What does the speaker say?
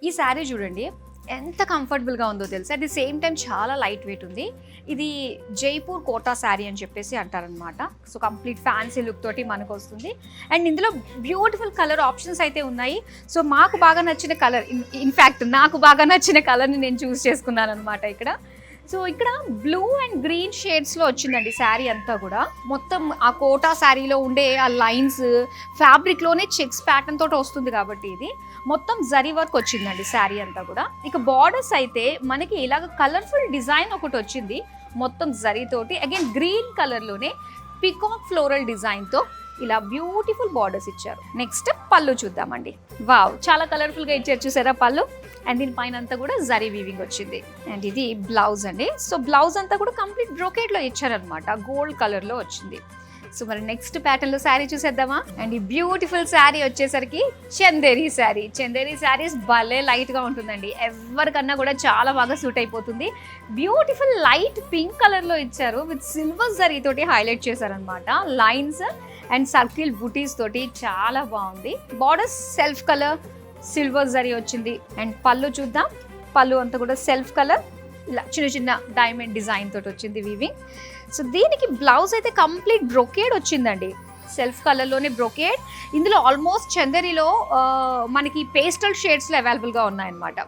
ఈ శారీ చూడండి ఎంత కంఫర్టబుల్గా ఉందో తెలుసు. అట్ ది సేమ్ టైం చాలా లైట్ వెయిట్ ఉంది. ఇది జైపూర్ కోటా శారీ అని చెప్పేసి అంటారనమాట. సో కంప్లీట్ ఫ్యాన్సీ లుక్ తోటి మనకు వస్తుంది. అండ్ ఇందులో బ్యూటిఫుల్ కలర్ ఆప్షన్స్ అయితే ఉన్నాయి. సో మాకు బాగా నచ్చిన కలర్, ఇన్ఫ్యాక్ట్ నాకు బాగా నచ్చిన కలర్ని నేను చూస్ చేసుకున్నాను అనమాట ఇక్కడ. సో ఇక్కడ బ్లూ అండ్ గ్రీన్ షేడ్స్లో వచ్చిందండి శారీ అంతా కూడా. మొత్తం ఆ కోటా శారీలో ఉండే ఆ లైన్స్ ఫ్యాబ్రిక్లోనే చెక్స్ ప్యాటర్న్ తోటి వస్తుంది కాబట్టి ఇది మొత్తం జరీ వర్క్ వచ్చిందండి శారీ అంతా కూడా. ఇక బార్డర్స్ అయితే మనకి ఇలాగ కలర్ఫుల్ డిజైన్ ఒకటి వచ్చింది మొత్తం జరీతోటి. అగైన్ గ్రీన్ కలర్లోనే పికాక్ ఫ్లోరల్ డిజైన్తో ఇలా బ్యూటిఫుల్ బార్డర్స్ ఇచ్చారు. నెక్స్ట్ పళ్ళు చూద్దామండి. వావ్, చాలా కలర్ఫుల్గా ఇచ్చారు చూసారా పళ్ళు. అండ్ దీనిపైన అంతా కూడా జరీ వీవింగ్ వచ్చింది. అండ్ ఇది బ్లౌజ్ అండి. సో బ్లౌజ్ అంతా కూడా కంప్లీట్ బ్రోకేడ్లో ఇచ్చారనమాట, గోల్డ్ కలర్లో వచ్చింది. సో మరి నెక్స్ట్ ప్యాటర్న్లో శారీ చూసేద్దామా. అండ్ ఈ బ్యూటిఫుల్ శారీ వచ్చేసరికి చందేరి శారీ. చందేరి శారీస్ భలే లైట్గా ఉంటుందండి, ఎవరికన్నా కూడా చాలా బాగా సూట్ అయిపోతుంది. బ్యూటిఫుల్ లైట్ పింక్ కలర్లో ఇచ్చారు, విత్ సిల్వర్ జరీ తోటి హైలైట్ చేశారనమాట. లైన్స్ అండ్ సర్కిల్ బుటీస్ తోటి చాలా బాగుంది. Borders self colour, silver zari వచ్చింది. అండ్ పళ్ళు చూద్దాం. పళ్ళు అంతా కూడా సెల్ఫ్ కలర్, ఇలా చిన్న చిన్న డైమండ్ డిజైన్ తోటి వచ్చింది వీవింగ్. సో దీనికి బ్లౌజ్ అయితే కంప్లీట్ బ్రొకేడ్ వచ్చిందండి, సెల్ఫ్ కలర్లోనే బ్రొకేడ్. ఇందులో ఆల్మోస్ట్ చందేరిలో మనకి పేస్టల్ షేడ్స్లో అవైలబుల్గా ఉన్నాయన్నమాట.